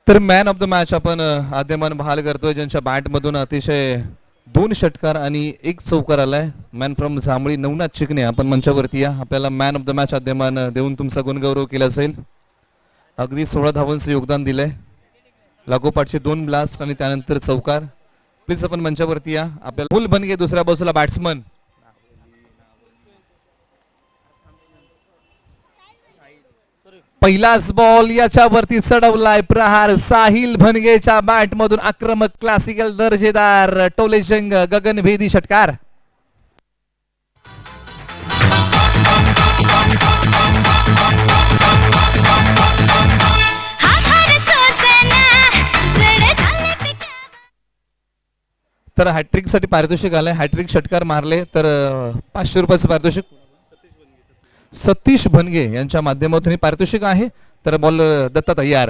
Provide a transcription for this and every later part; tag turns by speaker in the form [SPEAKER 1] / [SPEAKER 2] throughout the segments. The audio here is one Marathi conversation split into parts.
[SPEAKER 1] तर मॅन ऑफ द मॅच आपण आद्यमान बहाल करतोय, ज्यांच्या बॅट मधून अतिशय 2 षटकार आणि 1 चौकार आलाय. मॅन फ्रॉम जांभळी नवनाथ चिकणे, आपण मंचावरती या. आपल्याला मॅन ऑफ द मॅच आद्यमान देऊन तुमचा गुणगौरव केला असेल. अगदी 16 धावांचं योगदान दिलंय. लागोपाठचे 2 ब्लास्ट आणि त्यानंतर चौकार. प्लीज आपण मंचावरती या. आपल्याला फुल बनगे दुसऱ्या बाजूला बॅट्समन. पहिलाच बॉल याच्यावरती चढवलाय प्रहार. साहिल भनगेच्या बॅट मधून आक्रमक क्लासिकल दर्जेदार टोलेजंग गगनभेदी षटकार. तर हॅट्रिक साठी पारितोषिक आलंय. हॅट्रिक षटकार मारले तर 500 रुपयाचं पारितोषिक सतीश भनगे यांच्या माध्यमातून पारितोषिक आहे. तर बॉल दत्ता तयार.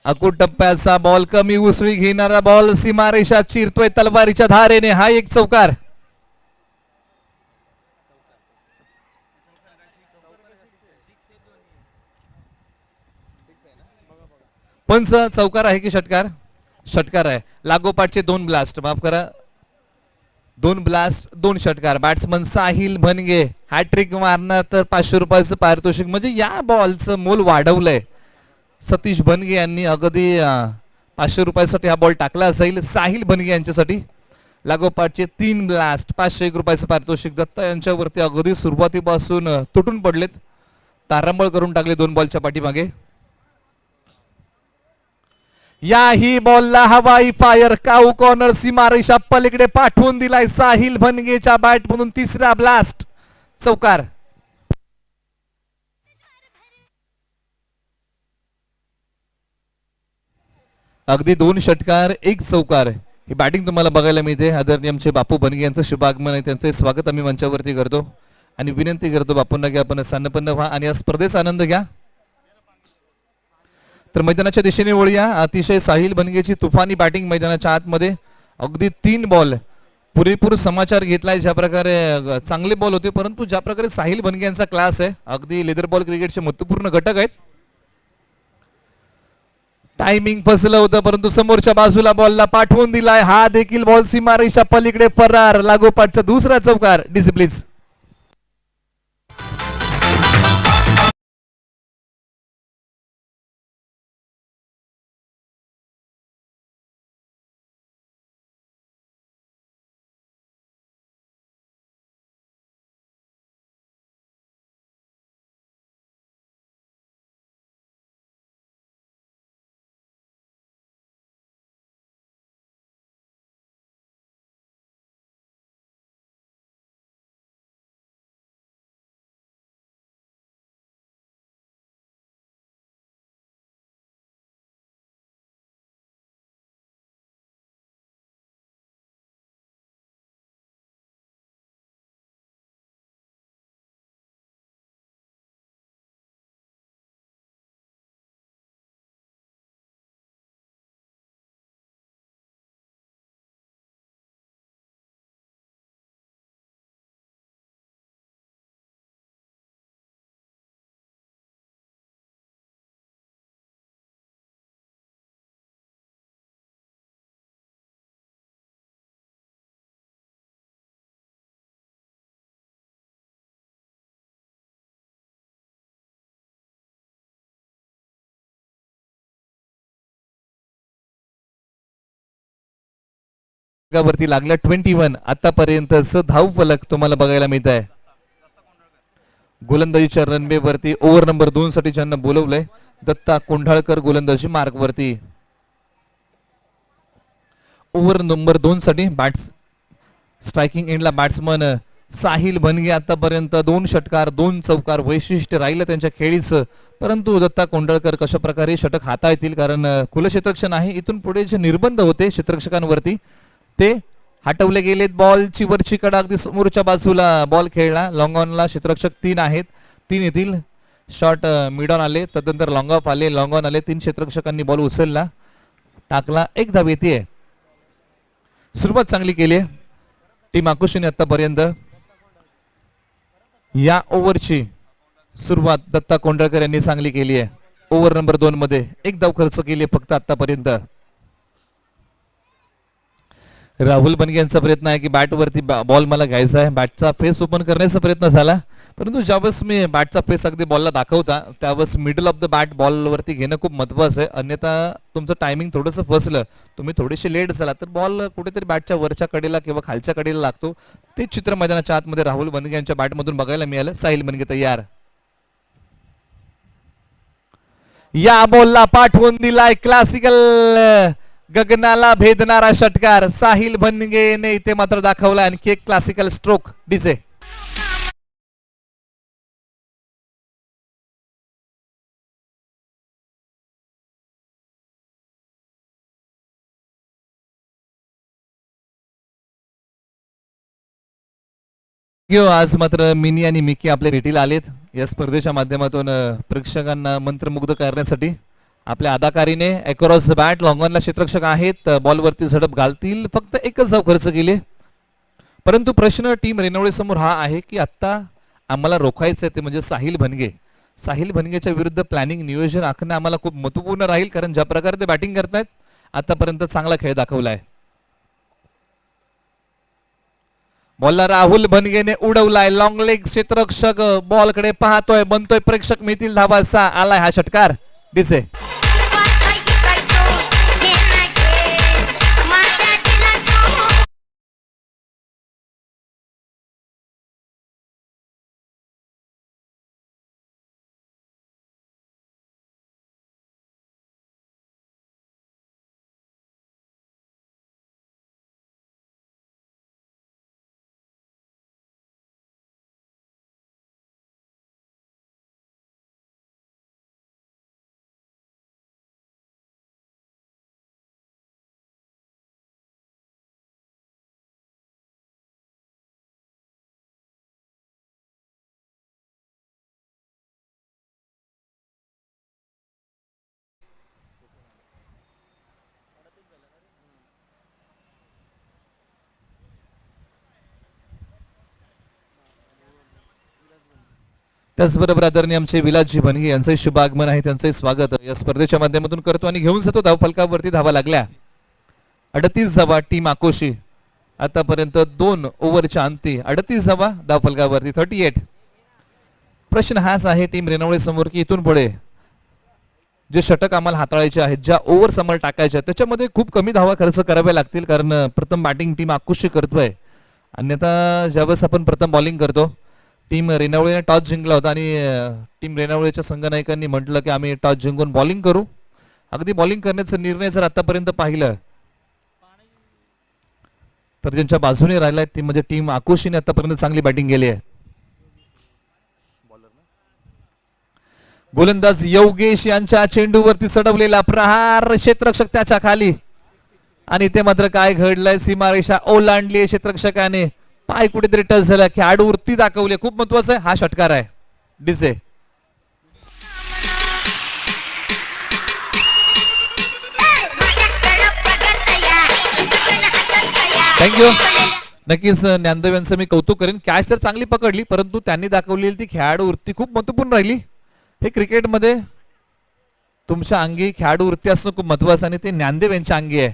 [SPEAKER 1] अकूट टप्प्याचा बॉल, कमी उसळी घेणारा बॉल सीमारेषा चिरतोय तलवारीच्या धारेने. हा 1 चौकार. पंच चौकार आहे की षटकार? षटकार आहे. लागोपाठचे 2 ब्लास्ट, माफ करा, 2 ब्लास्ट 2 षटकार. बॅट्समन साहिल भनगे हॅट्रिक मारणार तर 500 रुपयाचं पारितोषिक. म्हणजे या बॉलचं मोल वाढवलंय. सतीश भनगे यांनी अगदी 500 रुपयासाठी हा बॉल टाकला असेल साहिल भनगे यांच्यासाठी. लागोपाठचे 3 ब्लास्ट 501 रुपयाचं पारितोषिक. दत्ता यांच्यावरती अगदी सुरुवातीपासून तुटून पडलेत, तारांबळ करून टाकले 2 बॉलच्या पाठीमागे. याही बॉलला हवाई फायर, काऊ कॉर्नर सीमारेषा पलीकडे पाठवून दिलाय साहिल भनगेच्या बॅट मधून. तिसरा ब्लास्ट चौकार. अगदी 2 षटकार 1 चौकार. ही बॅटिंग तुम्हाला बघायला मिळते. आदरणीय आमचे बापू भनगे यांचं शुभागमन आहे, त्यांचे स्वागत आम्ही मंचावरती करतो आणि विनंती करतो बापूंना की आपण सन्नपन्न व्हा आणि या स्पर्धेचा आनंद घ्या. तर मैदानाच्या दिशेने वळूया. अतिशय साहिल भनगेची तुफानी बॅटिंग मैदानाच्या आतमध्ये. अगदी 3 बॉल पुरेपूर समाचार घेतलाय. ज्या प्रकारे चांगले बॉल होते, परंतु ज्या प्रकारे साहिल भनगे यांचा क्लास आहे, अगदी लेदर बॉल क्रिकेटचे महत्वपूर्ण घटक आहेत. टायमिंग फसलं होतं, परंतु समोरच्या बाजूला बॉलला पाठवून दिलाय. हा देखील बॉल सीमारेषा पलीकडे फरार. लागोपाठचा 2रा चौकार. डिसिप्लिन. वरती लागला 21. आतापर्यंत धाव फलक तुम्हाला बघायला मिळत आहे. गोलंदाजीच्या रनवे वरती ओव्हर नंबर 2 साठी ज्यांना बोलवलंय दत्ता कोंढाळकर गोलंदाजी मार्ग वरती. ओव्हर नंबर 2 साठी बॅट्स स्ट्रायकिंग एंडला बॅट्समन साहिल भनगे. आतापर्यंत 2 षटकार 2 चौकार वैशिष्ट्य राहिलं त्यांच्या खेळीचं, परंतु दत्ता कोंढाळकर कशा प्रकारे षटक हाताळतील, कारण खुलं क्षेत्ररक्षण आहे. इथून पुढे जे निर्बंध होते क्षेत्ररक्षकांवरती ते हटवले गेलेत. बॉलची वरची कडा अगदी समोरच्या बाजूला बॉल खेळला. लॉंग ऑनला क्षेत्ररक्षक 3 आहेत, 3 येतील. शॉट मिड ऑन आले, तदनंतर लॉंग ऑफ आले, लॉंग ऑन आले, 3 क्षेत्ररक्षकांनी बॉल उचलला, टाकला, एक धाव येते. सुरुवात चांगली केली आहे टीम आकुशीने आतापर्यंत. या ओव्हरची सुरुवात दत्ता कोंडळकर यांनी चांगली केली आहे. ओव्हर नंबर 2 मध्ये एक धाव खर्च केली आहे फक्त आतापर्यंत. राहुल बनगे यांचा प्रयत्न आहे की बॅटवरती बॉल मला घ्यायचा आहे, बॅटचा फेस ओपन करण्याचा प्रयत्न झाला, परंतु ज्यावेळेस मी बॅटचा फेस अगदी बॉलला दाखवता त्यावेळेस मिडल ऑफ द बॅट बॉलवरती घेणं खूप महत्वाचं आहे. अन्यथा तुमचं टायमिंग थोडंसं फसलं, तुम्ही थोडेसे लेट झाला तर बॉल कुठेतरी बॅटच्या वरच्या कडेला किंवा खालच्या कडेला लागतो. ते चित्र मैदानाच्या आतमध्ये राहुल बनगे यांच्या बॅटमधून बघायला मिळालं. साहिल बनगे तयार. या बॉलला पाठवून दिलाय क्लासिकल गगनाला भेदणारा षटकार. साहिल बनगेने इथे मात्र दाखवला आणखी एक क्लासिकल स्ट्रोक. डीजे आज मात्र मिनी आणि मिकी आपल्या भेटीला आलेत या स्पर्धेच्या माध्यमातून प्रेक्षकांना मंत्रमुग्ध करण्यासाठी. आपल्या अदाकारीने अक्रॉस बॅट लॉंगॉनला क्षेत्ररक्षक आहेत, बॉलवरती झडप घालतील, फक्त एकच धाव खर्च केली. परंतु प्रश्न टीम रेनवळे समोर हा आहे की आता आम्हाला रोखायचं आहे ते म्हणजे साहिल बनगे. साहिल बनगेच्या विरुद्ध प्लॅनिंग नियोजन आखणं आम्हाला खूप महत्वपूर्ण राहील, कारण ज्या प्रकारे ते बॅटिंग करतायत आतापर्यंत चांगला खेळ दाखवलाय. बॉलला राहुल बनगेने उडवलाय, लॉंग लेग क्षेत्ररक्षक बॉलकडे पाहतोय, बनतोय प्रेक्षक, मिळतील धावा. आलाय हा षटकार. डिसे त्याचबरोबर आदरणीय आमचे विलासजी बनगे यांचंही शुभ आगमन आहे, त्यांचंही स्वागत या स्पर्धेच्या माध्यमातून करतो आणि घेऊन जातो धाव फलकावरती. धावा लागल्या 38 धावा टीम आकोशी. आतापर्यंत 2 ओव्हरच्या अंती 38 धावा धाव फलकावरती 38. प्रश्न हाच आहे टीम रेनवळे समोर की इथून पुढे जे षटक आम्हाला हाताळायचे आहेत, ज्या ओव्हर्स आम्हाला टाकायच्या त्याच्यामध्ये खूप कमी धावा खर्च कराव्या लागतील, कारण प्रथम बॅटिंग टीम आकुशी करतोय. अन्यथा ज्यावेळेस आपण प्रथम बॉलिंग करतो, टीम रेनावळेने टॉस जिंकला होता आणि टीम रेनावळेच्या संघनायकांनी म्हटलं की आम्ही टॉस जिंकून बॉलिंग करू. अगदी बॉलिंग करण्याचा निर्णय जर आतापर्यंत पाहिलं तर ज्यांच्या बाजूने राहिलाय ती म्हणजे टीम आकुशीने आतापर्यंत चांगली बॅटिंग केली आहे. गोलंदाज योगेश यांच्या चेंडूवरती चढवलेला प्रहार, क्षेत्ररक्षक त्याच्या खाली, आणि ते मात्र काय घडलंय, सीमारेषा ओलांडली क्षेत्ररक्षकाने, पाय कुठेतरी टच झाला, खेळाडू वृत्ती दाखवली, खूप महत्वाचं आहे. हा षटकार आहे. डिसे थँक्यू. नक्कीच ज्ञानदेव यांचं मी कौतुक करेन. कॅच तर चांगली पकडली, परंतु त्यांनी दाखवलेली ती खेळाडू वृत्ती खूप महत्वपूर्ण राहिली. हे क्रिकेटमध्ये तुमच्या अंगी खेळाडू वृत्ती असणं खूप महत्वाचं आणि ते ज्ञानदेव यांच्या अंगी आहे.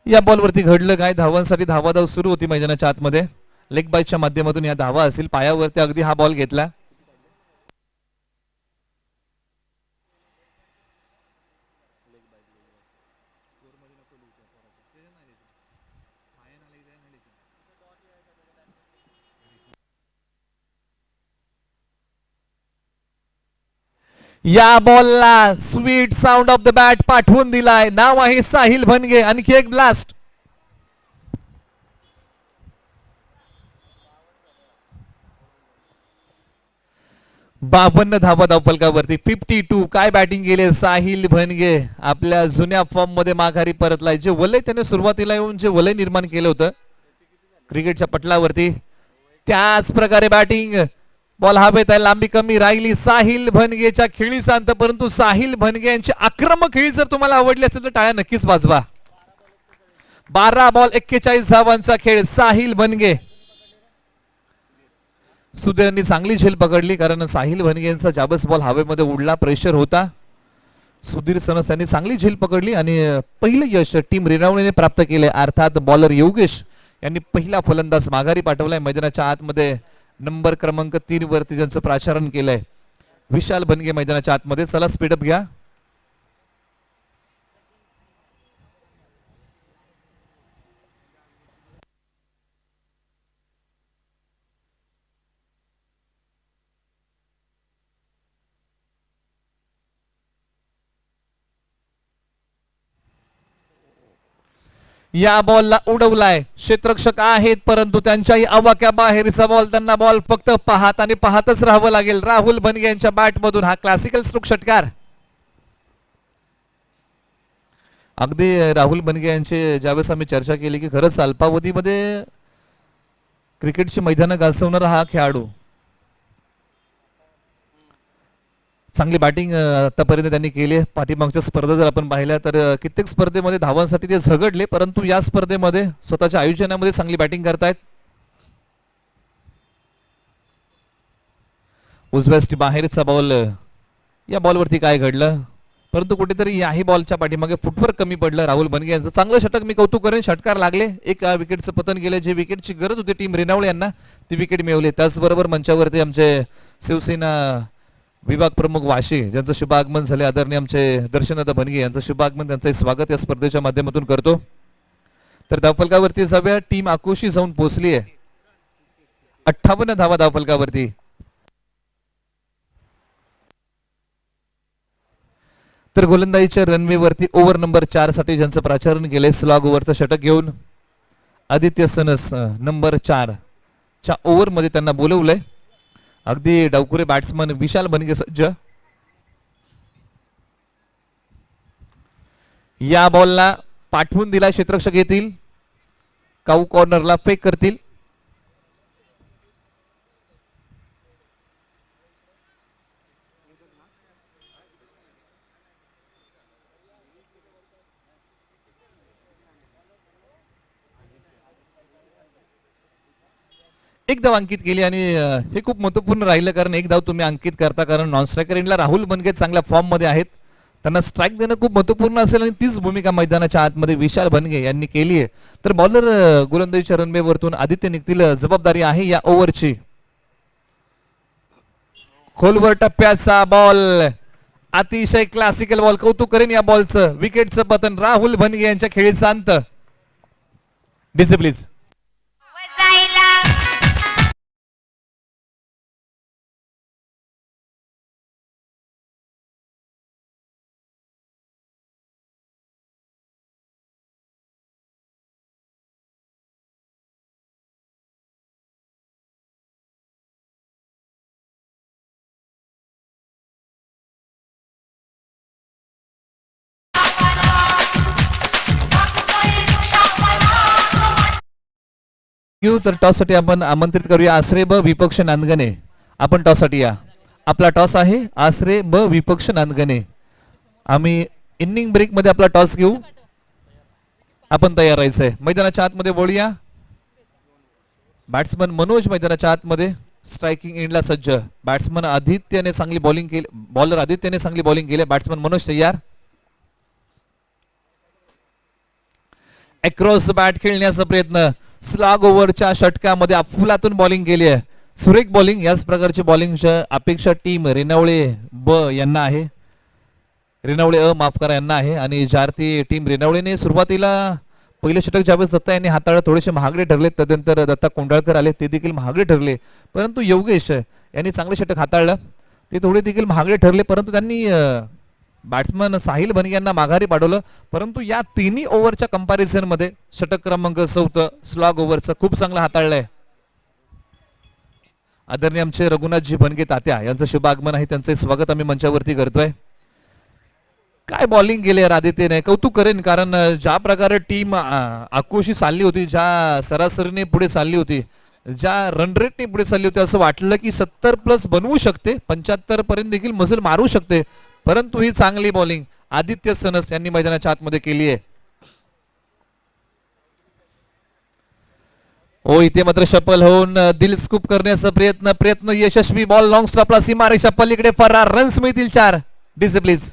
[SPEAKER 1] या बॉलवरती घडलं काय, धावांसाठी धावाधाव सुरू होती मैदानाच्या आतमध्ये. लेग बायच्या माध्यमातून या धावा असतील, पायावरती अगदी हा बॉल घेतला. या बॉलला sweet sound of the bat पाठवून दिलाय. नाव आहे साहिल भनगे. आणखी एक ब्लास्ट. बावन्न धावा धावफलकावरती 52. काय बॅटिंग केली साहिल भनगे. आपल्या जुन्या फॉर्म मध्ये माघारी परतलाय. जे वलय त्याने सुरुवातीला येऊन जे वलय निर्माण केलं होतं क्रिकेटच्या पटलावरती त्याच प्रकारे बॅटिंग बॉल हवेत आहे, लांबी कमी राहिली साहिल भनगेच्या खेळीचा अंत. परंतु साहिल भनगे यांची आक्रमक खेळी जर तुम्हाला आवडली असेल तर टाळ्या नक्कीच वाजवा. 12 बॉल 41 धावांचा खेळ. साहिल भनगे सुधीर चांगली झेल पकडली कारण साहिल भनगे यांचा जाबस बॉल हवेमध्ये उडला, प्रेशर होता. सुधीर सनस यांनी चांगली झेल पकडली आणि पहिलं यश टीम रेणावळीने प्राप्त केले. अर्थात बॉलर योगेश यांनी पहिला फलंदाज माघारी पाठवलाय. मैदानाच्या आतमध्ये नंबर क्रमांक 3 वरती ज्यांचं प्राचारण केलंय विशाल भनगे मैदानाच्या आतमध्ये. चला स्पीडअप घ्या. या बॉलला उडवलाय, क्षेत्ररक्षक आहेत परंतु त्यांच्याही आवाक्या बाहेरचा बॉल. त्यांना बॉल फक्त पाहत आणि पाहतच राहावं लागेल. राहुल भनगे यांच्या बॅट मधून हा क्लासिकल स्ट्रोक षटकार. अगदी राहुल भनगे यांची ज्यावेळेस आम्ही चर्चा केली की खरंच अल्पावधीमध्ये क्रिकेटची मैदानं गाजवणारा हा खेळाडू. चांगली बॅटिंग आतापर्यंत त्यांनी केली. पाठीमागच्या स्पर्धा जर आपण पाहिल्या तर कित्येक स्पर्धेमध्ये धावांसाठी ते झगडले परंतु या स्पर्धेमध्ये स्वतःच्या आयोजनामध्ये चांगली बॅटिंग करतायत. उजव्या बाहेरचा बॉल. या बॉलवरती काय घडलं परंतु कुठेतरी याही बॉलच्या पाठीमागे फुटवर्क कमी पडलं. राहुल भनगे यांचं चांगलं षटक, मी कौतुक करेन. षटकार लागले, एक विकेटचं पतन गेलं. जे विकेटची गरज होती टीम रेणावळे यांना ती विकेट मिळवली. त्याचबरोबर मंचावरती आमचे शिवसेना विभाग प्रमुख वाशी ज्यांचं शुभागमन झाले आदरणीय आमचे दर्शनदा भनगे यांचं शुभागमन, त्यांचं स्वागत या स्पर्धेच्या माध्यमातून करतो. तर धावफलकावरती जाऊया. टीम आकुशी जाऊन पोहोचली आहे 58 धावा धावफलकावरती. तर गोलंदाजीच्या रनवेवरती ओव्हर नंबर 4 साठी ज्यांचं प्राचारण केलंय स्लॉग ओव्हरचं षटक घेऊन आदित्य सनस नंबर 4 च्या ओव्हर मध्ये त्यांना बोलवलंय. अगदी डावकुरे बॅट्समन विशाल भनगे सज्ज. या बॉलला पाठवून दिला, क्षेत्ररक्षक येतील, काऊ कॉर्नरला फेक करतील. एक धाव अंकित केली आणि हे खूप महत्वपूर्ण राहिलं कारण एक धाव तुम्ही अंकित करता कारण नॉन स्ट्रायकर एंडला राहुल भनगे चांगल्या फॉर्म मध्ये आहेत. त्यांना स्ट्राईक देणं खूप महत्वपूर्ण असेल आणि तीच भूमिका मैदानाच्या आतमध्ये विशाल भनगे यांनी केली आहे. तर बॉलर गोलंदाजीच्या रनवेवरतून आदित्य निघतील, जबाबदारी आहे या ओव्हरची. खोलवर टप्प्याचा बॉल, अतिशय क्लासिकल बॉल, कौतुक करेन या बॉलचं. विकेटचं पतन, राहुल भनगे यांच्या खेळीचा अंत. डिसिप्लिन तर टॉस साठी आपण आमंत्रित करूया आसरे ब विपक्ष नांदगणे. आपण टॉस साठी या. आपला टॉस आहे आसरे ब विपक्ष नांदगणे. आम्ही इनिंग ब्रेक मध्ये आपला टॉस घेऊ. आपण तयार राहायचंय. मैदानाच्या आतमध्ये बोलूया. बॅट्समन मनोज मैदानाच्या आतमध्ये स्ट्रायकिंग एंडला सज्ज. बॅट्समन आदित्यने चांगली बॉलिंग केली, बॉलर आदित्यने चांगली बॉलिंग केली. बॅट्समन मनोज तयार. अक्रॉस बॅट खेळण्याचा प्रयत्न. स्लॉग ओव्हरच्या षटकामध्ये अफुलातून बॉलिंग केली आहे. सुरेख बॉलिंग. याच प्रकारची बॉलिंगच्या अपेक्षा टीम रेणावळे ब यांना आहे, रेणावळे अ माफ करा यांना आहे. आणि ज्यार्थी टीम रेणावळेने सुरुवातीला पहिलं षटक ज्यावेळेस दत्ता यांनी हाताळलं थोडेसे महागडे ठरले. त्यानंतर दत्ता कोंडाळकर आले, ते देखील महागडे ठरले. परंतु योगेश यांनी चांगले षटक हाताळलं, ते थोडे देखील महागडे ठरले. परंतु त्यांनी बॅट्समन साहिल भनगे यांना माघारी पाठवलं. परंतु या तिन्ही ओव्हरच्या कंपॅरिझन मध्ये षटक क्रमांक 4 स्लॉग ओव्हरचं खूप चांगलं हाताळलंय. आदरणीय आमचे रघुनाथजी भनगे तात्या यांचं शुभ आगमन आहे, त्यांचे स्वागत आम्ही मंचावरती करतोय. काय बॉलिंग केली यार आदित्यने, कौतुक करेन. कारण ज्या प्रकारे टीम आकुशी चालली होती, ज्या सरासरीने पुढे चालली होती, ज्या रन रेटने पुढे चालली होती असं वाटलं की 70+ बनवू शकते, 75 पर्यंत देखील मजल मारू शकते, परंतु ही चांगली बॉलिंग आदित्य सनस यांनी मैदानाच्या आतमध्ये केली आहे. ओ इथे मात्र शपल होऊन दिल स्कूप करण्याचा प्रयत्न यशस्वी. बॉल लॉंग स्टॉपला सीमारेषा पलीकडे फरार. रन्स मिळतील 4. DJ please.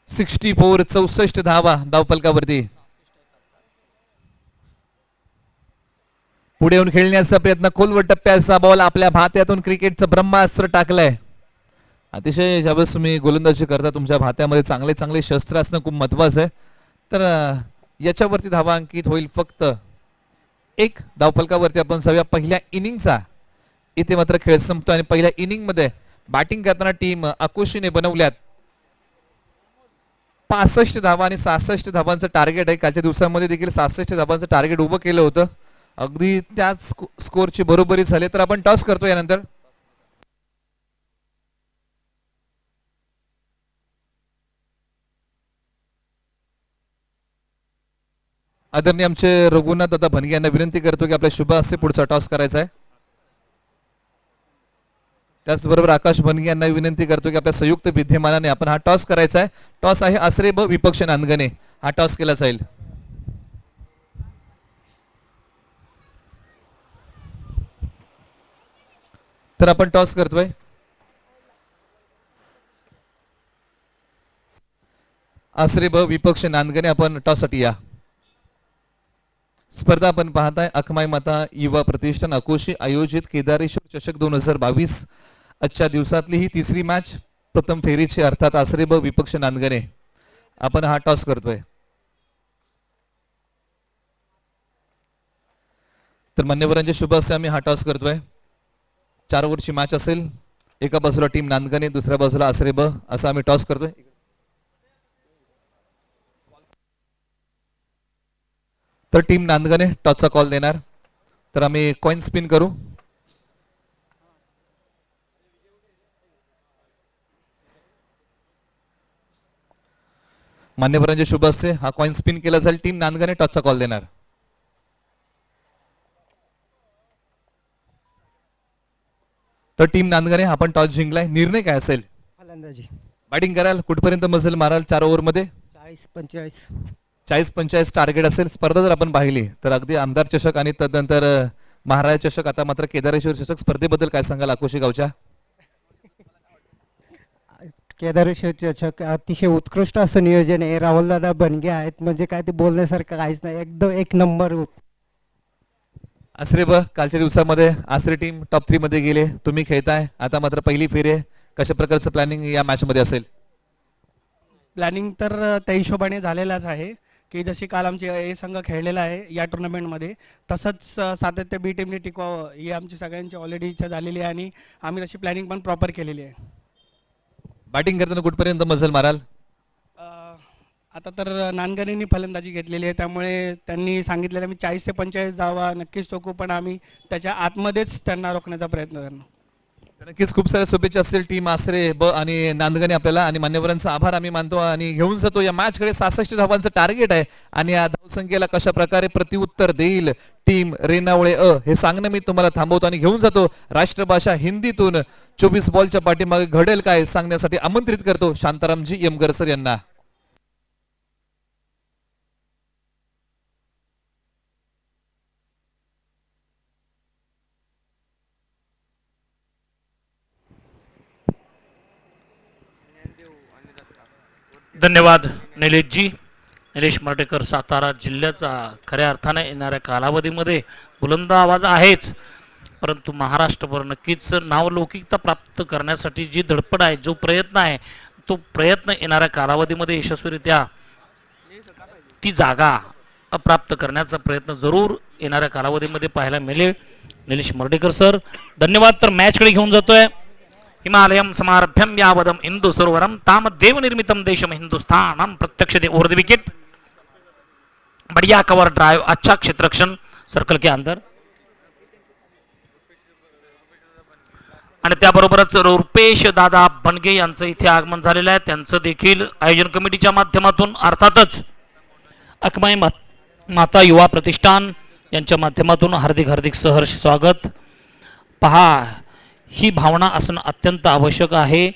[SPEAKER 1] (64) 64 धावा धावफलकावरती. पुढे येऊन खेळण्याचा प्रयत्न. खोलवर टप्प्याचा बॉल आपल्या भात्यातून क्रिकेटचं ब्रह्मास्त्र टाकलंय. अतिशय ज्यावेळेस तुम्ही गोलंदाजी करता तुमच्या भात्यामध्ये चांगले चांगले शस्त्र असणं खूप महत्वाचं आहे. तर याच्यावरती धावा अंकित होईल फक्त 1 धावफलकावरती. आपण सगळ्या पहिल्या इनिंगचा इथे मात्र खेळ संपतो आणि पहिल्या इनिंग मध्ये बॅटिंग करताना टीम आकुशीने बनवल्यात 65 धावा आणि 66 धावांचं टार्गेट आहे. कालच्या दिवसांमध्ये देखील 66 धावांचं टार्गेट उभं केलं होतं. अगदी त्याच स्कोरची बरोबरी झाली. तर आपण टॉस करतो यानंतर. आदरणीय आमचे रघुनाथ दादा भनगे यांना विनंती करतो की आपल्या शुभ हस्ते पुढचा टॉस करायचा आहे. त्याचबरोबर आकाश भनगे यांना विनंती करतो की आपल्या संयुक्त विद्यमानाने आपण हा टॉस करायचा आहे. टॉस आहे आसरे ब विपक्ष नांदगणे. हा टॉस केला जाईल. तर आपण टॉस करतोय. आसरे ब विपक्ष नांदगणे. आपण टॉससाठी या. स्पर्धा आपण पाहताय अखमाई माता युवा प्रतिष्ठान अकोशी आयोजित केदारेश्वर चषक 2022. आजच्या दिवसातली ही तिसरी मॅच प्रथम फेरीची, अर्थात आसरे ब विपक्ष नांदगणे. आपण हा टॉस करतोय. तर मान्यवरांच्या शुभ हस्ते आम्ही हा टॉस करतोय. 4 ओव्हरची मॅच असेल. एका बाजूला टीम नांदगणे, दुसऱ्या बाजूला आसरे ब, असा आम्ही टॉस करतोय. तर टीम नांदगणे टॉसचा कॉल देणार. तर आम्ही कॉइन स्पिन करू. मान्यवरांच्या शुभ हस्ते हा कॉइन स्पिन केला जाईल. टीम नांदगणे टॉसचा कॉल देणार. तर टीम नांदगणे आपण टॉस जिंकलाय. निर्णय काय असेल?
[SPEAKER 2] फलंदाजी.
[SPEAKER 1] बॅटिंग कराल. कुठपर्यंत मजल माराल 4 ओव्हरमध्ये?
[SPEAKER 2] 40-45.
[SPEAKER 1] 40-45 टार्गेट असेल. स्पर्धा जर आपण पाहिली तर अगदी आमदार चषक आणि तदनंतर महाराज चषक, आता मात्र केदारेश्वर चषक स्पर्धेबद्दल काय सांगाल आकोशी गावच्या?
[SPEAKER 2] केदारेश्वर चषक अतिशय उत्कृष्ट असं नियोजन आहे. राहुलदादा बनगे आहेत म्हणजे काय ते बोलण्यासारखं काहीच नाही. एकदम एक नंबर.
[SPEAKER 1] आसरे ब कालच्या दिवसामध्ये आसरे टीम टॉप 3 मध्ये गेले. तुम्ही खेळताय आता मात्र पहिली फेरी आहे. कशा प्रकारचं प्लॅनिंग या मॅच मध्ये असेल?
[SPEAKER 3] प्लॅनिंग तर त्या हिशोबाने झालेलाच आहे की जशी काल आमची ए संघ खेळलेला आहे या टुर्नामेंटमध्ये, तसंच सातत्य बी टीमने टिकवावं ही आमची सगळ्यांची ऑलरेडी इच्छा झालेली आहे आणि आम्ही तशी प्लॅनिंग पण प्रॉपर केलेली आहे.
[SPEAKER 1] बॅटिंग करताना कुठपर्यंत मजल माराल?
[SPEAKER 3] आता तर नांदगणेंनी फलंदाजी घेतलेली आहे त्यामुळे त्यांनी सांगितलेलं मी 40 ते 45 धावा नक्कीच चोकू, पण आम्ही त्याच्या आतमध्येच त्यांना रोखण्याचा प्रयत्न करणार.
[SPEAKER 1] नक्कीच खूप साऱ्या शुभेच्छा असतील टीम आसरे ब आणि नांदगणे आपल्याला. आणि मान्यवरांचा आभार आम्ही मानतो आणि घेऊन जातो या मॅच कडे. 66 धावांचं टार्गेट आहे आणि या धावसंख्येला कशा प्रकारे प्रत्युत्तर देईल टीम रेणावळे अ हे सांगणं मी तुम्हाला थांबवतो आणि घेऊन जातो राष्ट्रभाषा हिंदीतून 24 बॉलच्या पाठीमागे घडेल काय सांगण्यासाठी आमंत्रित करतो शांतारामजी यमगरसर यांना.
[SPEAKER 4] धन्यवाद निलेशजी. निलेश मर्टेकर सातारा जिल्ह्याचा खऱ्या अर्थाने येणाऱ्या कालावधीमध्ये बुलंद आवाज आहेच, परंतु महाराष्ट्रभर नक्कीच नावलौकिकता प्राप्त करण्यासाठी जी धडपड आहे, जो प्रयत्न आहे, तो प्रयत्न येणाऱ्या कालावधीमध्ये यशस्वीरित्या ती जागा प्राप्त करण्याचा प्रयत्न जरूर येणाऱ्या कालावधीमध्ये पाहायला मिळेल. निलेश मर्टेकर सर धन्यवाद. तर मॅचकडे घेऊन जातोय. हिमालयम समारभ्यम यावदम इंदु सरोवरम ताम देव निर्मितम देशम हिंदुस्तानम प्रत्यक्ष ओवर द विकेट. बढ़िया कवर ड्राइव, अच्छा क्षेत्ररक्षण, सर्कल के अंदर. आणि त्याबरोबरच रुपेश दादा बनगे यांचं इथे आगमन झालेलं आहे. त्यांचं देखील आयोजन कमिटीच्या माध्यमातून अर्थातच अकमाई माता युवा प्रतिष्ठान यांच्या माध्यमातून हार्दिक हार्दिक सहर्ष स्वागत. पहा, ही भावना असणं अत्यंत आवश्यक आहे.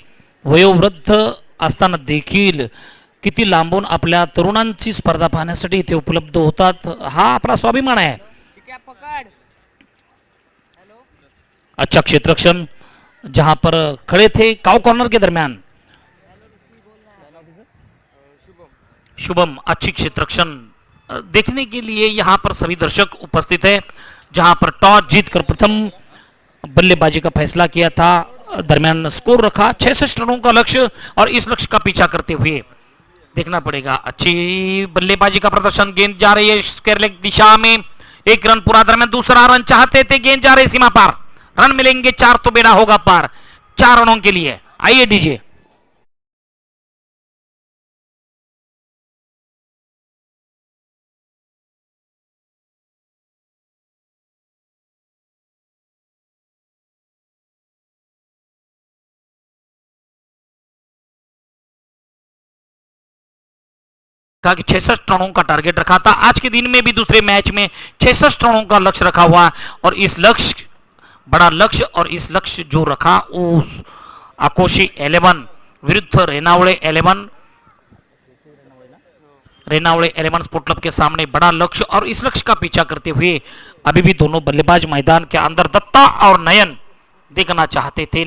[SPEAKER 4] वयोवृद्ध असताना देखील किती लांबून आपल्या तरुणांची स्पर्धा पाहण्यासाठी इथे उपलब्ध होतात, हा आपला स्वाभिमान आहे. अच्छा क्षेत्ररक्षण जहां पर खड़े थे काउ कॉर्नर के दरमियान शुभम, अच्छी क्षेत्ररक्षण देखने के लिए यहाँ पर सभी दर्शक उपस्थित है. जहां पर टॉस जीतकर प्रथम बल्लेबाजी का फैसला किया था, दरमियान स्कोर रखा 66 रनों का लक्ष्य और इस लक्ष्य का पीछा करते हुए देखना पड़ेगा. अच्छी बल्लेबाजी का प्रदर्शन, गेंद जा रही है स्क्वायर लेग दिशा में, एक रन पूरा, दरमियान दूसरा रन चाहते थे, गेंद जा रही सीमा पार, रन मिलेंगे 4 तो बेड़ा होगा पार 4 रनों के लिए. आइए डीजे. कहा कि 66 रनों का टारगेट रखा था. आज के दिन में भी दूसरे मैच में 66 रनों का लक्ष्य रखा हुआ और इस लक्ष्य, बड़ा लक्ष्य, और इस लक्ष्य जो रखा उस आकोशी 11 विरुद्ध रेनावळे 11, रेनावळे 11 स्पोर्ट क्लब के सामने बड़ा लक्ष्य और इस लक्ष्य का पीछा करते हुए अभी भी दोनों बल्लेबाज मैदान के अंदर दत्ता और नयन देखना चाहते थे.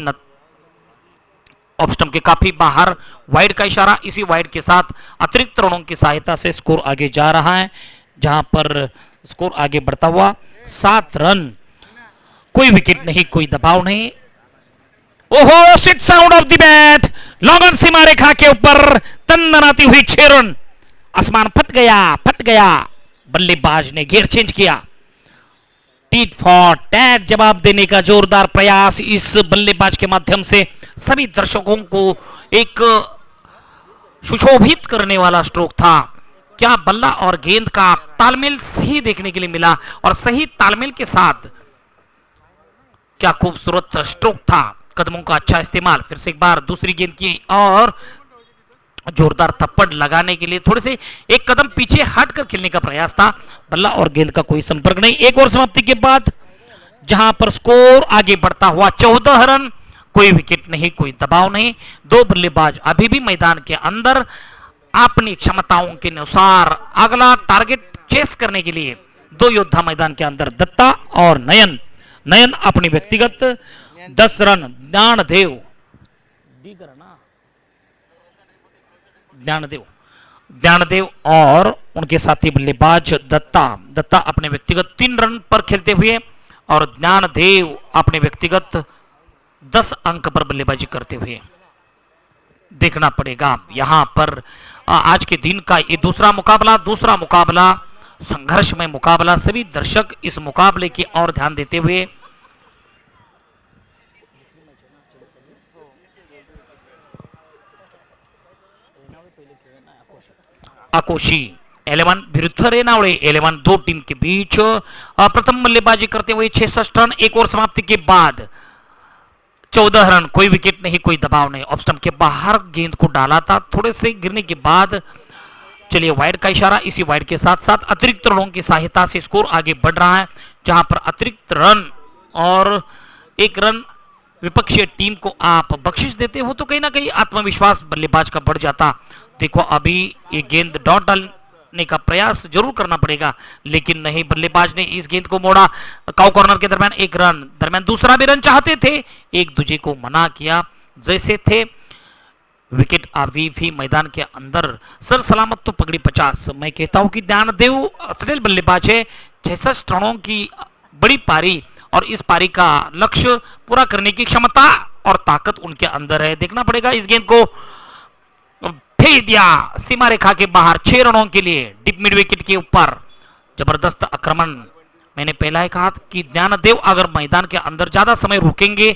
[SPEAKER 4] ऑफ स्टंप के काफी बाहर, वाइड का इशारा, इसी वाइड के साथ अतिरिक्त रनों की सहायता से स्कोर आगे जा रहा है. जहां पर स्कोर आगे बढ़ता हुआ 7 रन, कोई विकेट नहीं, कोई दबाव नहीं. ओहो, sweet sound of the bat, long सीमा रेखा के ऊपर तन्नाती हुई 6 रन. आसमान फट गया. बल्लेबाज ने घेर चेंज किया. टीट फॉर टैट जवाब देने का जोरदार प्रयास इस बल्लेबाज के माध्यम से सभी दर्शकों को एक सुशोभित करने वाला स्ट्रोक था. क्या बल्ला और गेंद का तालमेल सही देखने के लिए मिला और सही तालमेल के साथ क्या खूबसूरत स्ट्रोक था. कदमों का अच्छा इस्तेमाल, फिर से एक बार दूसरी गेंद की और जोरदार थप्पड़ लगाने के लिए थोड़े से एक कदम पीछे हटकर खेलने का प्रयास था. बल्ला और गेंद का कोई संपर्क नहीं. एक ओवर समाप्ति के बाद जहां पर स्कोर आगे बढ़ता हुआ 14 रन, कोई विकेट नहीं, कोई दबाव नहीं. 2 बल्लेबाज अभी भी मैदान के अंदर अपनी क्षमताओं के अनुसार अगला टारगेट चेस करने के लिए 2 योद्धा मैदान के अंदर, दत्ता और नयन. नयन अपनी व्यक्तिगत 10 रन, ज्ञानदेव और उनके साथी बल्लेबाज दत्ता अपने व्यक्तिगत 3 रन पर खेलते हुए और ज्ञानदेव अपने व्यक्तिगत 10 अंक पर बल्लेबाजी करते हुए. देखना पड़ेगा यहां पर आज के दिन का ये दूसरा मुकाबला संघर्षमय मुकाबला. सभी दर्शक इस मुकाबले की ओर ध्यान देते हुए आकोशी 11 विरुद्ध रेनावळे 11, 2 टीम के बीच प्रथम बल्लेबाजी करते हुए 66 रन. एक ओवर समाप्ति के बाद 14 रन, कोई विकेट नहीं, कोई दबाव नहीं. ऑफ स्टंप के बाहर गेंद को डाला था, थोड़े से गिरने के बाद चलिए वाइड का इशारा, इसी वाइड के साथ साथ अतिरिक्त रनों की सहायता से स्कोर आगे बढ़ रहा है. जहां पर अतिरिक्त रन और 1 रन विपक्षीय टीम को आप बख्शिश देते हो तो कहीं ना कहीं आत्मविश्वास बल्लेबाज का बढ़ जाता. देखो अभी ये गेंद डॉट डालने का प्रयास जरूर करना पड़ेगा, लेकिन नहीं, बल्लेबाज ने इस गेंद को मोड़ा. काउ कॉर्नर के दरमियान 1 रन, दरमियान दूसरा भी रन चाहते थे, एक दूजे को मना किया जैसे थे. विकेट अभी भी मैदान के अंदर सर सलामत तो पगड़ी 50. मैं कहता हूं कि ध्यानदेव सटेल बल्लेबाज है. 66 रनों की बड़ी पारी और इस पारी का लक्ष्य पूरा करने की क्षमता और ताकत उनके अंदर है. देखना पड़ेगा. इस गेंद को भेज दिया सीमा रेखा के बाहर 6 रनों के लिए डीप मिड विकेट के ऊपर. जबरदस्त आक्रमण. मैंने पहला ही कहा कि ज्ञानदेव अगर मैदान के अंदर ज्यादा समय रुकेंगे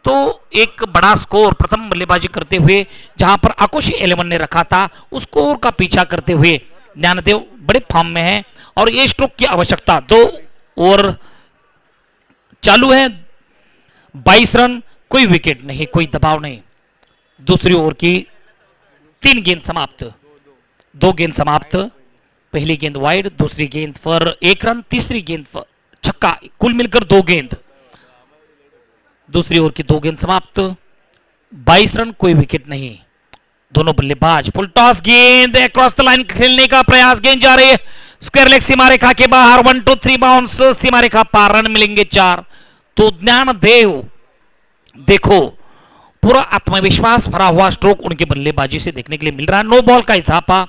[SPEAKER 4] तो एक बड़ा स्कोर प्रथम बल्लेबाजी करते हुए जहां पर आकोशी 11 ने रखा था उस स्कोर का पीछा करते हुए ज्ञानदेव बड़े फॉर्म में है और ये स्ट्रोक की आवश्यकता. 2 ओवर चालू है, 22 रन, कोई विकेट नहीं, कोई दबाव नहीं। दूसरी ओवर की 3 गेंद समाप्त, 2 गेंद समाप्त। पहली गेंद वाइड, दूसरी गेंद पर 1 रन, तीसरी गेंद पर छक्का, कुल मिलकर 2 गेंद। दूसरी ओवर की 2 गेंद समाप्त, 22 रन, कोई विकेट नहीं। दोनों बल्लेबाज फुल टॉस, गेंद क्रॉस द लाइन खेलने का प्रयास, गेंद जा रही है स्क्वायर लेग सीमा रेखा के बाहर, 1 2 3 बाउंस, सीमा रेखा पार, रन मिलेंगे 4। तो ज्ञानदेव देखो पूरा आत्मविश्वास भरा हुआ स्ट्रोक उनके बल्लेबाजी से देखने के लिए मिल रहा है। नो बॉल का इजाफा,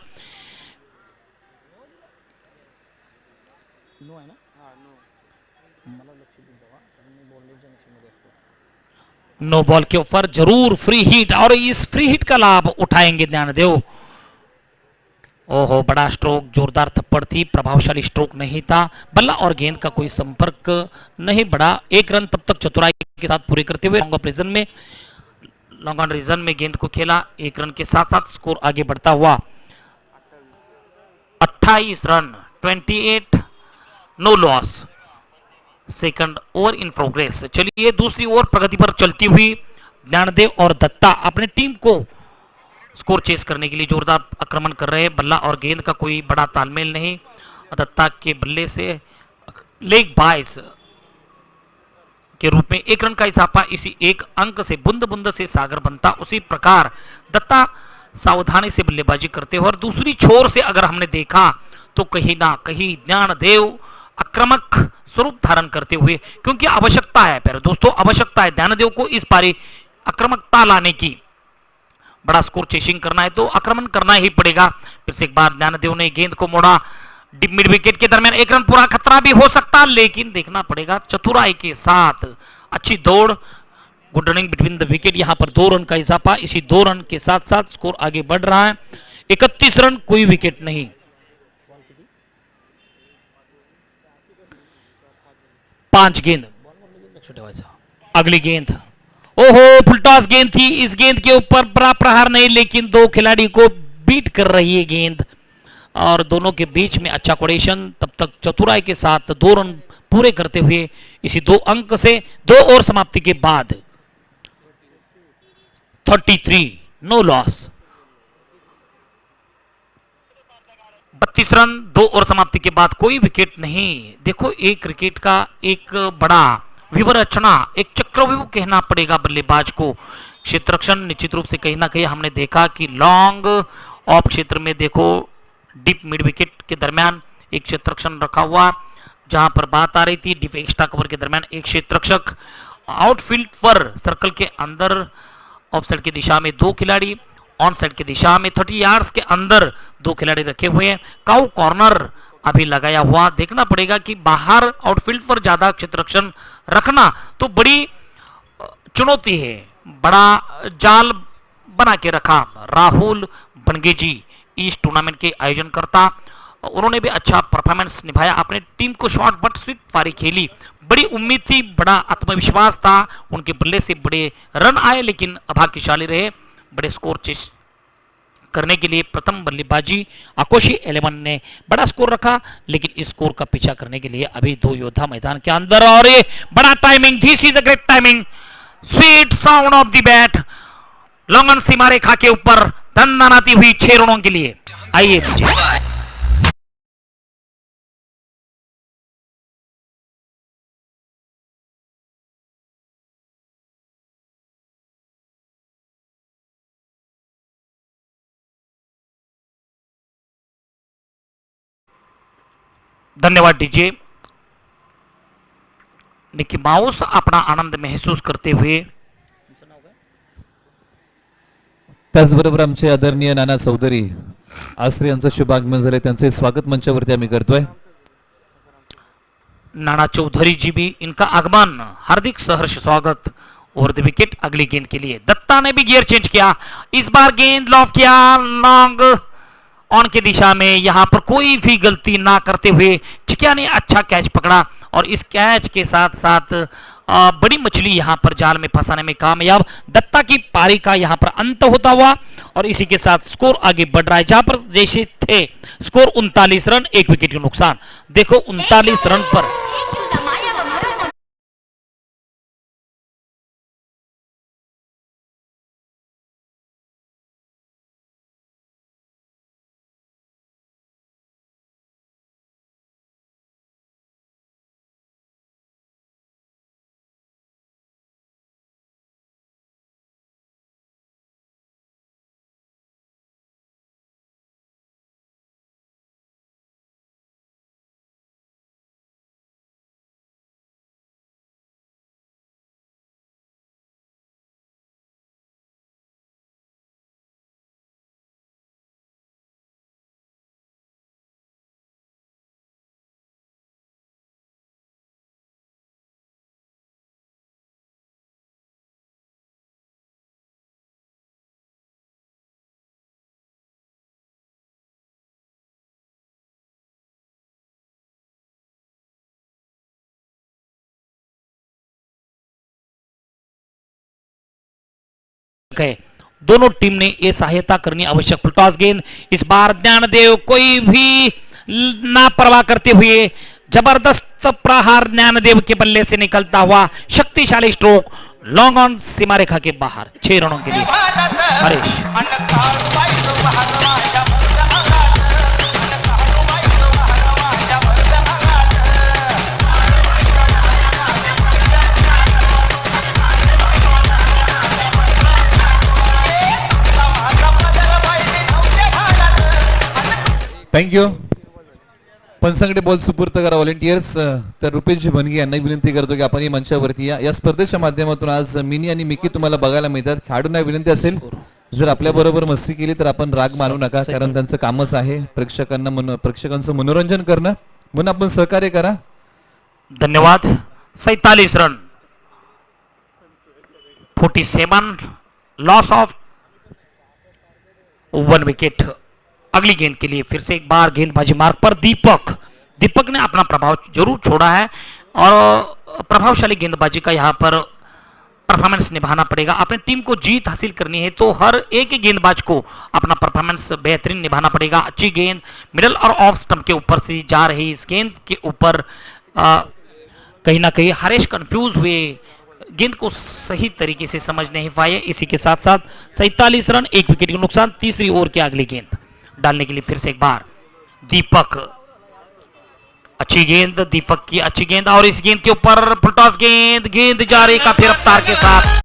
[SPEAKER 4] नो बॉल के ऊपर जरूर फ्री हिट, और इस फ्री हिट का लाभ उठाएंगे ज्ञानदेव। ओहो, बड़ा स्ट्रोक, जोरदार थप्पड़ थी, प्रभावशाली स्ट्रोक नहीं था। बल्ला और गेंद का कोई संपर्क नहीं बढ़ा। 1 रन तब तक चतुराई के साथ पूरे करते हुए लॉन्ग ऑन रीजन में गेंद को खेला। 1 रन के साथ साथ स्कोर आगे बढ़ता हुआ 28 run, 28, no loss. Second over in progress. चलिए दूसरी ओवर प्रगति पर चलती हुई ज्ञानदेव और दत्ता अपने टीम को स्कोर चेस करने के लिए जोरदार आक्रमण कर रहे हैं। बल्ला और गेंद का कोई बड़ा तालमेल नहीं। दत्ता के बल्ले से लेग बाइस के रूप में 1 रन का इजाफा, इसी 1 अंक से बूंद बूंद से सागर बनता। उसी प्रकार दत्ता सावधानी से बल्लेबाजी करते हुए, और दूसरी छोर से अगर हमने देखा तो कहीं ना कहीं ज्ञानदेव आक्रामक स्वरूप धारण करते हुए, क्योंकि आवश्यकता है प्यारे दोस्तों, आवश्यकता है ज्ञानदेव को इस पारी आक्रामकता लाने की। बड़ा स्कोर चेसिंग करना है तो आक्रमण करना ही पड़ेगा। फिर से एक बार ज्ञानदेव ने गेंद को मोड़ा, डिप मिड विकेट के दरमियान 1 रन पूरा खतरा भी हो सकता, लेकिन देखना पड़ेगा चतुराई के साथ अच्छी दौड़, good running between the wicket. यहां पर 2 रन का इजाफा, इसी 2 रन के साथ साथ स्कोर आगे बढ़ रहा है। 31 रन, कोई विकेट नहीं। 5 गेंद, अगली गेंद, ओहो फुलटॉस गेंद थी। इस गेंद के ऊपर बड़ा प्रहार नहीं, लेकिन 2 खिलाड़ी को बीट कर रही है गेंद, और दोनों के बीच में अच्छा कोऑर्डिनेशन। तब तक चतुराई के साथ 2 रन पूरे करते हुए इसी 2 अंक से 2 ओवर समाप्ति के बाद 33, नो लॉस। 32 रन, 2 ओवर समाप्ति के बाद कोई विकेट नहीं। देखो एक क्रिकेट का एक बड़ा विवरचना, एक चक्रव्यूह कहना पड़ेगा बल्लेबाज को। क्षेत्ररक्षण निश्चित रूप से कहीं ना कहीं हमने देखा कि लॉन्ग ऑफ क्षेत्र में देखो डीप मिड विकेट के दरमियान एक क्षेत्ररक्षण रखा हुआ, जहां पर बात आ रही थी डीप एक्स्ट्रा कवर के दरमियान एक क्षेत्ररक्षक, आउटफील्ड पर सर्कल के अंदर ऑफ साइड की दिशा में 2 खिलाड़ी, ऑन साइड की दिशा में 30 यार्ड्स के अंदर 2 खिलाड़ी रखे हुए हैं। काउ कॉर्नर अभी लगाया हुआ, देखना पड़ेगा कि बाहर आउटफील्ड पर ज्यादा क्षेत्ररक्षण रखना तो बड़ी चुनौती है। बड़ा जाल बना के रखा राहुल बनगेजी, इस टूर्नामेंट के आयोजनकर्ता, उन्होंने भी अच्छा परफॉर्मेंस निभाया, अपने टीम को शॉर्ट बट स्वीट पारी खेली। बड़ी उम्मीद थी, बड़ा आत्मविश्वास था, उनके बल्ले से बड़े रन आए, लेकिन अभाग्यशाली रहे। बड़े स्कोर चेस करने के लिए प्रथम बल्लेबाजी आकोशी 11 ने बड़ा स्कोर रखा, लेकिन इस स्कोर का पीछा करने के लिए अभी 2 योद्धा मैदान के अंदर, और ये बड़ा timing, this is a great timing, sweet sound of the bat, long on सीमा रेखा के ऊपर दंदनाती हुई 6 रनों के लिए। आइए पीछे धन्यवाद डीजे। निकी माउस अपना आनंद महसूस करते हुए,
[SPEAKER 1] त्याचबरोबर आमचे आदरणीय नाना चौधरी आसरे यांचं शुभागमन झाले, त्यांचे स्वागत मंचावरती आम्ही करतोय।
[SPEAKER 4] नाना चौधरी जी भी, इनका आगमन हार्दिक सहर्ष स्वागत। ओवर द विकेट अगली गेंद के लिए दत्ता ने भी गियर चेंज किया, इस बार गेंद लॉफ किया लॉन्ग ऑन की दिशा में, यहां पर कोई भी गलती ना करते हुए चिकिया ने अच्छा कैच पकड़ा, और इस कैच के साथ साथ बड़ी मछली यहां पर जाल में फंसाने में कामयाब। दत्ता की पारी का यहां पर अंत होता हुआ, और इसी के साथ स्कोर आगे बढ़ रहा है, जहां पर जैसे थे स्कोर 39 रन 1 विकेट के नुकसान। देखो 39 रन पर है। दोनों टीम ने ये सहायता करनी आवश्यक। टॉस गेंद इस बार ज्ञानदेव, कोई भी लापरवाह करते हुए जबरदस्त प्रहार ज्ञानदेव के बल्ले से निकलता हुआ शक्तिशाली स्ट्रोक, लॉन्ग ऑन सीमा रेखा के बाहर 6 रनों के लिए। हरीश
[SPEAKER 1] थँक्यू. पंचांकडे बॉल सुपूर्त करा व्हॉलेंटियर्स. तर रुपेश भनगे यांना विनंती करतो की आपण या मंचावरती या स्पर्धेच्या माध्यमातून आज मिनी आणि मिकी तुम्हाला बघायला मिळतात. खेळाडूंना विनंती असेल जर आपल्या बरोबर मस्ती केली तर आपण राग मानू नका, कारण त्यांचं कामच आहे प्रेक्षकांचं मनोरंजन करणं, म्हणून आपण सहकार्य करा.
[SPEAKER 4] धन्यवाद. 47 रन, 47 लॉस ऑफ 1 विकेट. अगली गेंद के लिए फिर से एक बार गेंदबाजी मार्ग पर दीपक ने अपना प्रभाव जरूर छोड़ा है और प्रभावशाली गेंदबाजी का यहां पर परफॉर्मेंस निभाना पड़ेगा. अपनी टीम को जीत हासिल करनी है तो हर एक गेंदबाज को अपना परफॉर्मेंस बेहतरीन निभाना पड़ेगा. अच्छी गेंद मिडल और ऑफ स्टंप के ऊपर से जा रही इस गेंद के ऊपर कहीं ना कहीं हरीश कंफ्यूज हुए, गेंद को सही तरीके से समझ नहीं पाए. इसी के साथ साथ 47 रन, 1 विकेट का नुकसान. तीसरी ओवर की अगली गेंद डालने के लिए फिर से एक बार दीपक, अच्छी गेंद दीपक की, अच्छी गेंद और इस गेंद के ऊपर फुलटॉस गेंद जा रही काफी रफ्तार के साथ.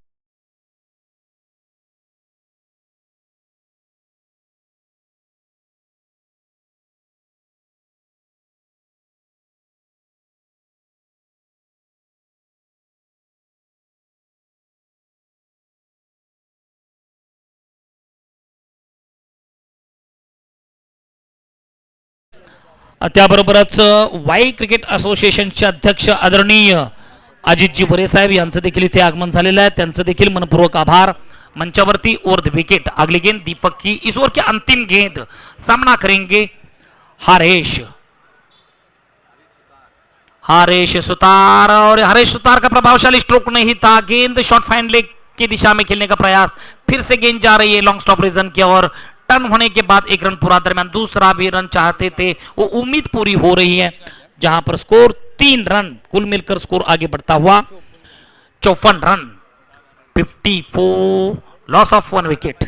[SPEAKER 4] त्याबरोबरच वाई क्रिकेट असोसिएशनचे अध्यक्ष आदरणीय अजितजी बरे साहेब यांचं देखील इथे आगमन झालेलं आहे. त्यांचं देखील मनपूर्वक आभार. मंचावरती ओवर द विकेट अगली गेंद दीपक की. इस ओवर की अंतिम गेंद सामना करेंगे हरीश सुतार, और हरीश सुतार का प्रभावशाली स्ट्रोक नहीं था. गेंद शॉर्ट फाइन लेग की दिशा में खेलने का प्रयास. फिर से गेंद जा रही है लॉन्ग स्टॉप रीजन की ओर. टर्न होने के बाद 1 रन पूरा, दरमियान दूसरा भी रन चाहते थे, वो उम्मीद पूरी हो रही है. जहां पर स्कोर 3 रन, कुल मिलकर स्कोर आगे बढ़ता हुआ 54 रन, 54 लॉस ऑफ 1 विकेट.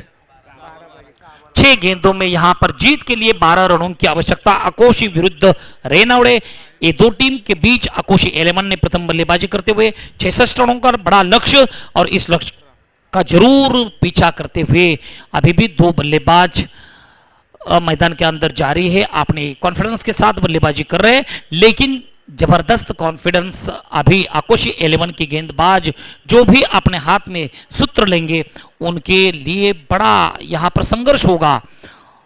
[SPEAKER 4] 6 गेंदों में यहां पर जीत के लिए 12 रनों की आवश्यकता. अकोशी विरुद्ध रेनावड़े, ये दो टीम के बीच अकोशी 11 ने प्रथम बल्लेबाजी करते हुए 66 रनों का बड़ा लक्ष्य, और इस लक्ष्य का जरूर पीछा करते हुए अभी भी 2 बल्लेबाज मैदान के अंदर जारी है. अपने कॉन्फिडेंस के साथ बल्लेबाजी कर रहे हैं, लेकिन जबरदस्त कॉन्फिडेंस अभी आकोशी 11 के गेंदबाज जो भी अपने हाथ में सूत्र लेंगे उनके लिए बड़ा यहां पर संघर्ष होगा.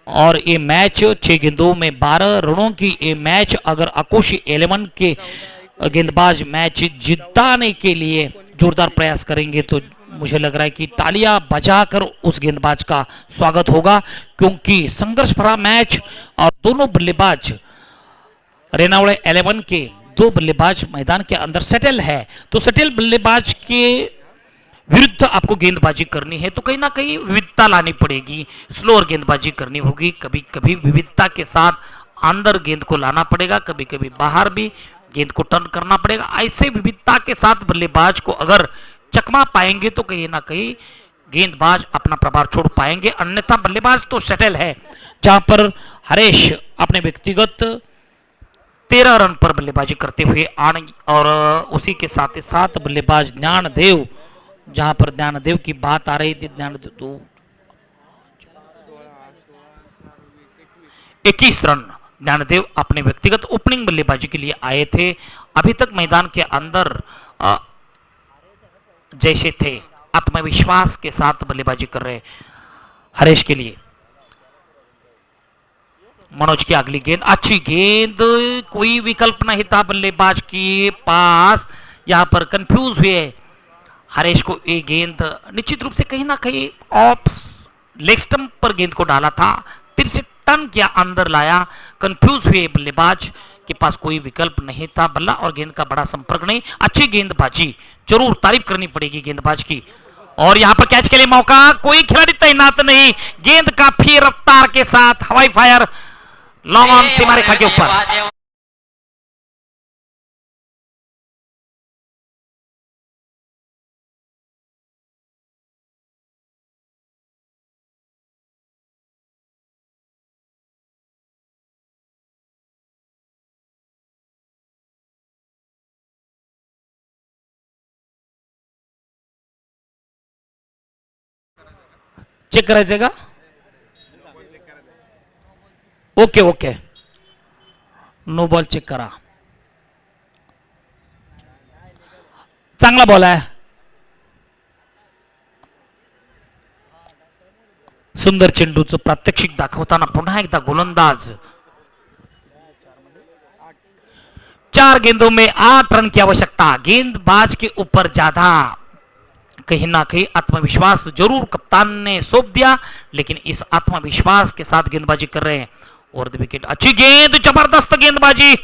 [SPEAKER 4] और ये मैच 6 गेंदों में 12 रनों की ये मैच अगर आकोशी 11 के गेंदबाज मैच जिताने के लिए जोरदार प्रयास करेंगे तो मुझे लग रहा है कि तालियां बजाकर उस गेंदबाज का स्वागत होगा, क्योंकि संघर्ष भरा मैच और दोनों बल्लेबाज रेनावड़े 11 के 2 बल्लेबाज मैदान के अंदर सेटल है. तो सेटल बल्लेबाज के विरुद्ध आपको गेंदबाजी करनी है तो कहीं ना कहीं विविधता लानी पड़ेगी, स्लोअर गेंदबाजी करनी होगी. कभी कभी विविधता के साथ अंदर गेंद को लाना पड़ेगा, कभी कभी बाहर भी गेंद को टर्न करना पड़ेगा. ऐसे विविधता के साथ बल्लेबाज को अगर चकमा पाएंगे तो कहीं ना कहीं गेंदबाज अपना प्रभाव छोड़ पाएंगे, अन्यथा बल्लेबाज तो सेटल है. जहां पर हरीश अपने व्यक्तिगत 13 रन पर बल्लेबाजी करते हुए और उसी के साथ ही साथ बल्लेबाज ज्ञानदेव, जहां पर ज्ञानदेव की बात आ रही थी, ज्ञानदेव 21 रन ज्ञानदेव अपने व्यक्तिगत ओपनिंग बल्लेबाजी के लिए आए थे. अभी तक मैदान के अंदर जैसे थे आत्मविश्वास के साथ बल्लेबाजी कर रहे हरीश के लिए. मनोज की अगली गेंद, अच्छी गेंद, कोई विकल्प नहीं था बल्लेबाज के पास. यहां पर कंफ्यूज हुए हरीश को ये गेंद निश्चित रूप से कहीं ना कहीं ऑफ लेग स्टंप पर गेंद को डाला था, फिर से टर्न किया, अंदर लाया. कंफ्यूज हुए बल्लेबाज के पास कोई विकल्प नहीं था. बल्ला और गेंद का बड़ा संपर्क नहीं. अच्छी गेंदबाजी, जरूर तारीफ करनी पड़ेगी गेंदबाज की. और यहां पर कैच के लिए मौका, कोई खिलाड़ी तैनात नहीं, गेंद काफी रफ्तार के साथ हवाई फायर लॉन्ग ऑन सीमा रेखा के ऊपर। चेक करायचंय का? Okay okay, no ball check करा. चांगला बॉल आहे. सुंदर चेंडूचं प्रात्यक्षिक दाखवताना पुन्हा एकदा गोलंदाज. 4 गेंदों में 8 रन की आवश्यकता. गेंदबाज के ऊपर ज्यादा कहीं ना कहीं आत्मविश्वास जरूर कप्तान ने सौंप दिया, लेकिन इस आत्मविश्वास के साथ गेंदबाजी कर रहे हैं. और विकेट, अच्छी गेंद, जबरदस्त गेंदबाजी,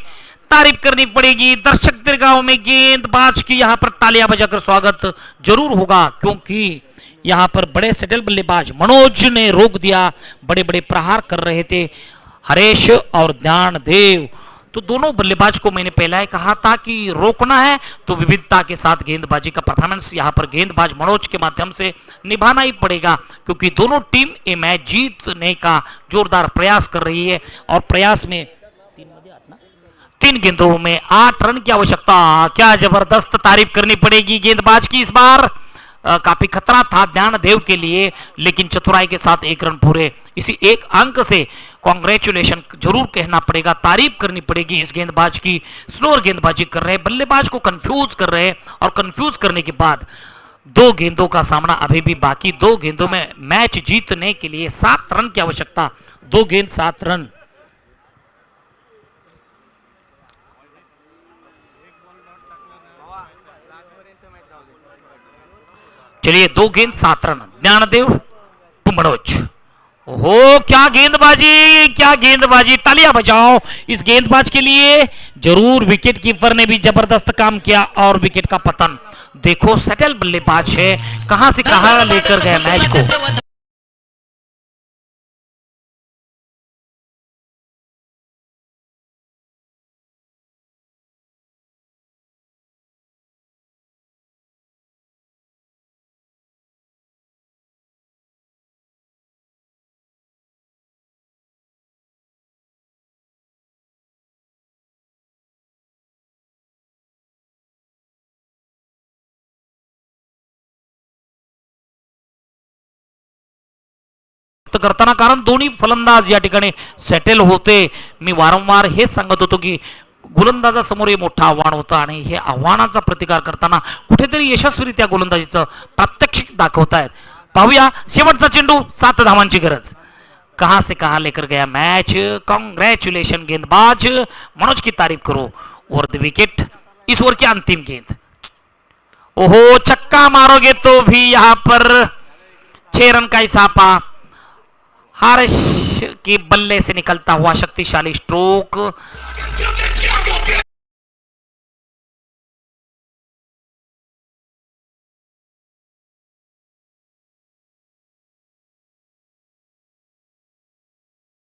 [SPEAKER 4] तारीफ करनी पड़ेगी. दर्शक दीर्घाओं में गेंदबाज की यहां पर तालियां बजाकर स्वागत जरूर होगा, क्योंकि यहां पर बड़े सेटल बल्लेबाज मनोज ने रोक दिया. बड़े बड़े प्रहार कर रहे थे हरेश और ध्यानदेव. तो दोनों बल्लेबाज को मैंने पहला ही कहा था कि रोकना है तो विविधता के साथ गेंदबाजी का परफॉर्मेंस यहां पर गेंदबाज मनोज के माध्यम से निभाना ही पड़ेगा, क्योंकि दोनों टीम ये मैच जीतने का जोरदार प्रयास कर रही है. और प्रयास में 3 गेंदों में 8 रन की आवश्यकता. क्या जबरदस्त तारीफ करनी पड़ेगी गेंदबाज की. इस बार काफी खतरा था ध्यानदेव के लिए, लेकिन चतुराई के साथ 1 रन पूरे. इसी 1 अंक से कांग्रेचुलेशन जरूर कहना पड़ेगा, तारीफ करनी पड़ेगी इस गेंदबाज की. स्लोअर गेंदबाजी कर रहे हैं, बल्लेबाज को कंफ्यूज कर रहे हैं, और कंफ्यूज करने के बाद 2 गेंदों का सामना अभी भी बाकी. 2 गेंदों में मैच जीतने के लिए 7 रन की आवश्यकता. 2 गेंद 7 रन. चलिए 2 गेंद 7 रन. ज्ञानदेव टू मनोज. ओहो, क्या गेंदबाजी, क्या गेंदबाजी. तालियां बजाओ इस गेंदबाज के लिए. जरूर विकेट कीपर ने भी जबरदस्त काम किया और विकेट का पतन. देखो सेटल बल्लेबाज है, कहां से कहां लेकर गए मैच को. करताना, कारण दोन्ही फलंदाज या ठिकाणी सेटल होते. मी वारंवार हेच सांगत होतो की गोलंदाजासमोर हे मोठं आव्हान होतं, आणि हे आव्हानाचा प्रतिकार करताना कुठेतरी यशस्वीरित्या गोलंदाजीचं प्रात्यक्षिक दाखवतायत. पाहूया शेवटचा चेंडू. 7 धावांची गरज. कहां से कहां लेकर गया मैच. कांग्रेचुलेशन गेंदबाज मनोज की तारीफ करो. और द विकेट, इस ओवर की अंतिम गेंद. ओहो, छक्का मारोगे तो भी यहां पर 6 रन का इजाफा. हारिश के बल्ले से निकलता हुआ शक्तिशाली स्ट्रोक.